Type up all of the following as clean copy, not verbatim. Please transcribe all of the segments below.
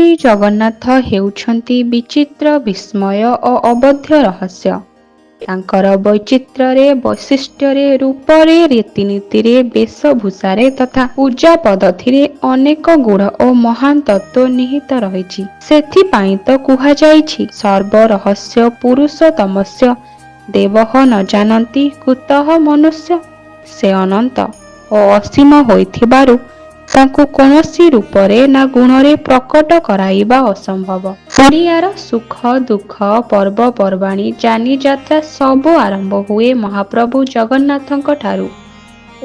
ଶ୍ରୀ ଜଗନ୍ନାଥ ହେଉଛନ୍ତି ବିଚିତ୍ର ବିସ୍ମୟ ଓ ଅବଧ୍ୟ ରହସ୍ୟ। ତାଙ୍କର ବୈଚିତ୍ର୍ୟରେ, ବୈଶିଷ୍ଟ୍ୟରେ, ରୂପରେ, ରୀତିନୀତିରେ, ବେଶଭୂଷାରେ ତଥା ପୂଜା ପଦ୍ଧତିରେ ଅନେକ ଗୂଢ଼ ଓ ମହାନ ତତ୍ତ୍ୱ ନିହିତ ରହିଛି। ସେଥିପାଇଁ ତ କୁହାଯାଇଛି ସର୍ବ ରହସ୍ୟ ପୁରୁଷୋତ୍ତମସ୍ୟ ଦେବଃ ନ ଜାନନ୍ତି କୁତଃ ମନୁଷ୍ୟ। ସେ ଅନନ୍ତ ଓ ଅସୀମ ହୋଇଥିବାରୁ ତାଙ୍କୁ କୌଣସି ରୂପରେ ନା ଗୁଣରେ ପ୍ରକଟ କରାଇବା ଅସମ୍ଭବ। ଓଡ଼ିଆର ସୁଖ ଦୁଃଖ, ପର୍ବପର୍ବାଣୀ, ଯାନିଯାତ୍ରା ସବୁ ଆରମ୍ଭ ହୁଏ ମହାପ୍ରଭୁ ଜଗନ୍ନାଥଙ୍କ ଠାରୁ।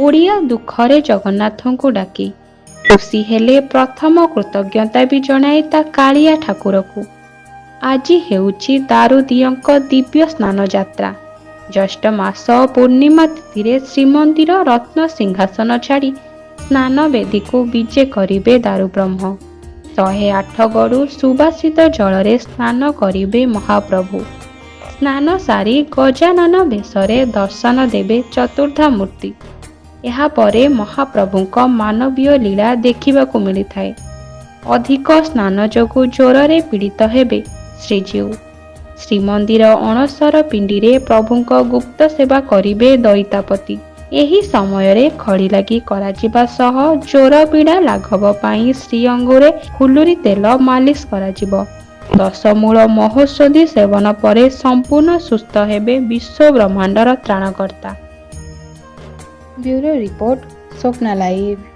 ଓଡ଼ିଆ ଦୁଃଖରେ ଜଗନ୍ନାଥଙ୍କୁ ଡାକି, ଖୁସି ହେଲେ ପ୍ରଥମ କୃତଜ୍ଞତା ବି ଜଣାଏ ତା କାଳିଆ ଠାକୁରକୁ। ଆଜି ହେଉଛି ଦାରୁଦିଅଁଙ୍କ ଦିବ୍ୟ ସ୍ନାନ ଯାତ୍ରା। ଜ୍ୟେଷ୍ଠ ମାସ ପୂର୍ଣ୍ଣିମା ତିଥିରେ ଶ୍ରୀମନ୍ଦିର ରତ୍ନ ସିଂହାସନ ଛାଡ଼ି ସ୍ନାନ ବେଦୀକୁ ବିଜେ କରିବେ ଦାରୁବ୍ରହ୍ମ। 108 ଗଡ଼ୁ ସୁବାସିତ ଜଳରେ ସ୍ନାନ କରିବେ ମହାପ୍ରଭୁ। ସ୍ନାନ ସାରି ଗଜାନନ ବେଶରେ ଦର୍ଶନ ଦେବେ ଚତୁର୍ଦ୍ଧାମୂର୍ତ୍ତି। ଏହାପରେ ମହାପ୍ରଭୁଙ୍କ ମାନବୀୟ ଲୀଳା ଦେଖିବାକୁ ମିଳିଥାଏ। ଅଧିକ ସ୍ନାନ ଯୋଗୁଁ ଜ୍ୱରରେ ପୀଡ଼ିତ ହେବେ ଶ୍ରୀଜୀଉ। ଶ୍ରୀମନ୍ଦିର ଅଣସର ପିଣ୍ଡିରେ ପ୍ରଭୁଙ୍କ ଗୁପ୍ତ ସେବା କରିବେ ଦଇତାପତି। ଏହି ସମୟରେ ଖଡ଼ିଲାଗି କରାଯିବା ସହ ଜ୍ୱର ପୀଡ଼ା ଲାଘବ ପାଇଁ ଶ୍ରୀଅଙ୍ଗରେ ଫୁଲୁରି ତେଲ ମାଲିସ କରାଯିବ। 10 ମୂଳ ମହୌଷଧି ସେବନ ପରେ ସମ୍ପୂର୍ଣ୍ଣ ସୁସ୍ଥ ହେବେ ବିଶ୍ୱ ବ୍ରହ୍ମାଣ୍ଡର ତ୍ରାଣକର୍ତ୍ତା। Bureau report, Swapna live.